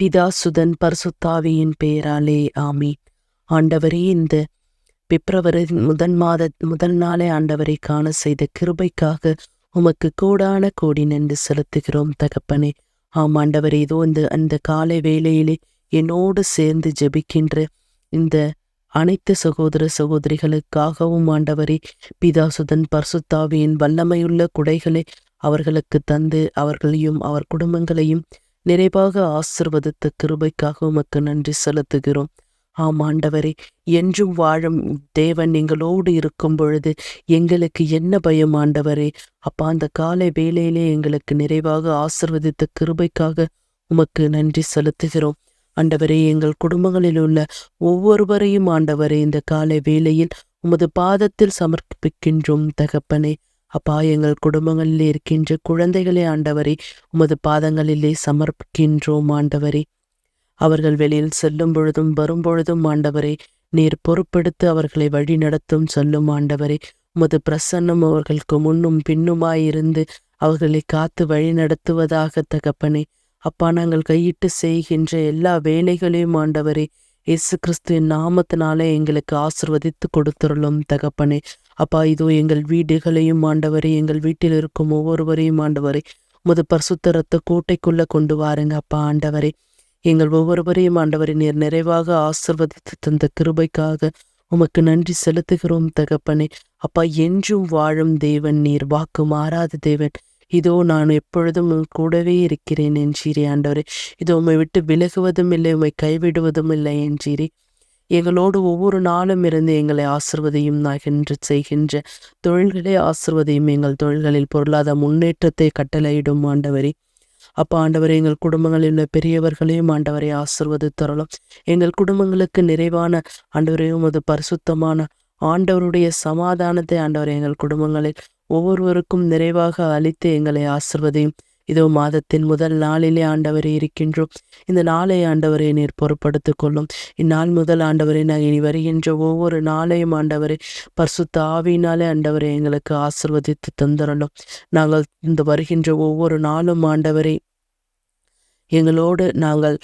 பிதா சுதன் பரிசுத்தாவியின் பெயராலே ஆமீன். ஆண்டவரே, இந்த பிப்ரவரி முதல் நாளே ஆண்டவரை காண செய்த கிருபைக்காக உமக்கு கோடான கோடி நன்றி செலுத்துகிறோம் தகப்பனே. ஆம் ஆண்டவரே, இதோ அந்த காலை வேளையிலே என்னோடு சேர்ந்து ஜெபிக்கின்ற இந்த அனைத்து சகோதர சகோதரிகளுக்காகவும் ஆண்டவரே, பிதா சுதன் பரிசுத்தாவியின் வல்லமையுள்ள குடைகளை அவர்களுக்கு தந்து அவர்களையும் அவர் குடும்பங்களையும் நிறைவாக ஆசிர்வதித்த கிருபைக்காக உமக்கு நன்றி செலுத்துகிறோம். ஆம் ஆண்டவரே, என்றும் வாழும் தேவன் எங்களோடு இருக்கும் பொழுது எங்களுக்கு என்ன பயம் ஆண்டவரே. அப்பா, அந்த காலை வேளையிலே எங்களுக்கு நிறைவாக ஆசிர்வதித்த கிருபைக்காக உமக்கு நன்றி செலுத்துகிறோம். ஆண்டவரே, எங்கள் குடும்பங்களில் உள்ள ஒவ்வொருவரையும் ஆண்டவரே இந்த காலை வேளையில் உமது பாதத்தில் சமர்ப்பிக்கின்றோம் தகப்பனே. அப்பா, எங்கள் குடும்பங்களில் இருக்கின்ற குழந்தைகளே ஆண்டவரே உமது பாதங்களிலே சமர்ப்பிக்கின்றோம் ஆண்டவரே. அவர்கள் வெளியில் செல்லும் பொழுதும் வரும் பொழுதும் ஆண்டவரே நீர் பொறுப்பெடுத்து அவர்களை வழி நடத்தும் சொல்லும் ஆண்டவரே. உமது பிரசன்னம் அவர்களுக்கு முன்னும் பின்னுமாயிருந்து அவர்களை காத்து வழி நடத்துவதாக தகப்பனே. அப்பா, நாங்கள் கையிட்டு செய்கின்ற எல்லா வேலைகளையும் ஆண்டவரே இயேசு கிறிஸ்துவின் நாமத்தினாலே எங்களுக்கு ஆசிர்வதித்து கொடுத்துருளும் தகப்பனே. அப்பா, இதோ எங்கள் வீடுகளையும் ஆண்டவரே, எங்கள் வீட்டில் இருக்கும் ஒவ்வொருவரையும் ஆண்டவரே உமது பரிசுத்த இரத்த கோட்டைக்குள்ள கொண்டு வாருங்க அப்பா. ஆண்டவரே, எங்கள் ஒவ்வொருவரையும் ஆண்டவரை நீர் நிறைவாக ஆசிர்வதித்து தந்த கிருபைக்காக உமக்கு நன்றி செலுத்துகிறோம் தகப்பனே. அப்பா, என்றும் வாழும் தேவன், நீர் வாக்கு மாறாத தேவன். இதோ நான் எப்பொழுதும் கூடவே இருக்கிறேன் என்ஜீரே ஆண்டவரே. இதோ உம்மை விட்டு விலகுவதும் இல்லை, உம்மை கைவிடுவதும் இல்லை என்ஜீரே. எங்களோடு ஒவ்வொரு நாளும் இருந்து எங்களை ஆசிர்வதையும் நாகின்ற செய்கின்ற தொழில்களை ஆசிர்வதையும் எங்கள் தொழில்களில் பொருளாதார முன்னேற்றத்தை கட்டளையிடும் ஆண்டவரே. அப்பா ஆண்டவரே, எங்கள் குடும்பங்களில் உள்ள பெரியவர்களையும் ஆண்டவரை ஆசிர்வது தரலாம். எங்கள் குடும்பங்களுக்கு நிறைவான ஆண்டவரே உமது பரிசுத்தமான ஆண்டவருடைய சமாதானத்தை ஆண்டவரை எங்கள் குடும்பங்களில் ஒவ்வொருவருக்கும் நிறைவாக அளித்து எங்களை ஆசிர்வதையும். இதோ மாதத்தின் முதல் நாளிலே ஆண்டவரே இருக்கின்றோம். இந்த நாளை ஆண்டவரை நீர் பொறுப்படுத்திக் கொள்ளும். இந்நாள் முதல் ஆண்டவரை நாங்கள் இனி வருகின்ற ஒவ்வொரு நாளையும் ஆண்டவரை பரிசுத்த ஆவியினாலே ஆண்டவரை எங்களுக்கு ஆசிர்வதித்து தந்துடலும். நாங்கள் இந்த வருகின்ற ஒவ்வொரு நாளும் ஆண்டவரை எங்களோடு நாங்கள்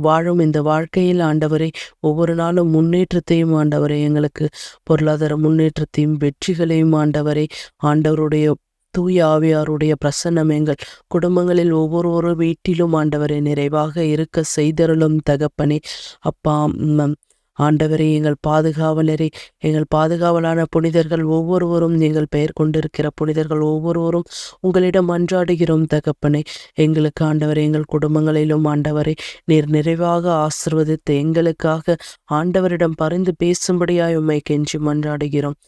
வாழும் இந்த வாழ்க்கையில் ஆண்டவரை ஒவ்வொரு நாளும் முன்னேற்றத்தையும் ஆண்டவரை எங்களுக்கு பொருளாதார முன்னேற்றத்தையும் வெற்றிகளையும் ஆண்டவரை ஆண்டவருடைய தூய ஆவியாருடைய பிரசன்னம் எங்கள் குடும்பங்களில் ஒவ்வொரு வீட்டிலும் ஆண்டவரை நிறைவாக இருக்க செய்தருளும் தகப்பனே. அப்பா ஆண்டவரே, எங்கள் பாதுகாவலரே, எங்கள் பாதுகாவலான புனிதர்கள் ஒவ்வொருவரும், எங்கள் பெயர் கொண்டிருக்கிற புனிதர்கள் ஒவ்வொருவரும் உங்களிடம் அன்றாடுகிறோம் தகப்பனே. எங்களுக்கு ஆண்டவரே, எங்கள் குடும்பங்களிலும் ஆண்டவரை நீர் நிறைவாக ஆசிர்வதித்து எங்களுக்காக ஆண்டவரிடம் பரிந்து பேசும்படியாய் உம்மை கெஞ்சி மன்றாடுகிறோம்.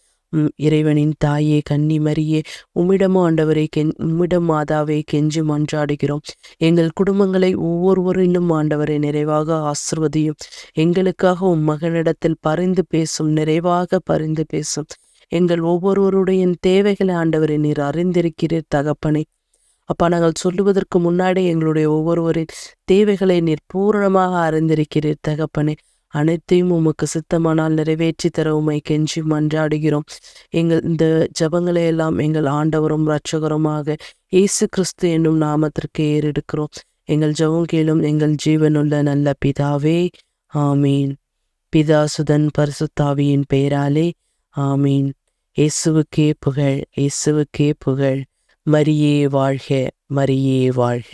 இறைவனின் தாயே, கன்னி மரியே, உம்மிடமோ ஆண்டவரை உம்மிடம் மாதாவை கெஞ்சி மன்றாடுகிறோம். எங்கள் குடும்பங்களை ஒவ்வொருவரிலும் ஆண்டவரை நிறைவாக ஆசிர்வதியும். எங்களுக்காக உம் மகனிடத்தில் பரிந்து பேசும், நிறைவாக பரிந்து பேசும். எங்கள் ஒவ்வொருவருடைய தேவைகளை ஆண்டவரை நீர் அறிந்திருக்கிறீர் தகப்பனே. அப்பா, நாங்கள் சொல்லுவதற்கு முன்னாடி எங்களுடைய ஒவ்வொருவரின் தேவைகளை நீர் பூரணமாக அறிந்திருக்கிறீர் தகப்பனே. அனைத்தையும் உமக்கு சித்தமானால் நிறைவேற்றி தர உம்மை கெஞ்சி மன்றாடுகிறோம். எங்கள் இந்த ஜபங்களை எல்லாம் எங்கள் ஆண்டவரும் இரட்சகருமாக இயேசு கிறிஸ்து என்னும் நாமத்திற்கு ஏறெடுக்கிறோம். எங்கள் ஜெபம் கேளும் எங்கள் ஜீவனுள்ள நல்ல பிதாவே, ஆமீன். பிதா சுதன் பரிசுத்தாவியின் பெயராலே ஆமீன். இயேசுவுக்கே புகழ், இயேசுவுக்கே புகழ். மரியே வாழ்க, மரியே வாழ்க.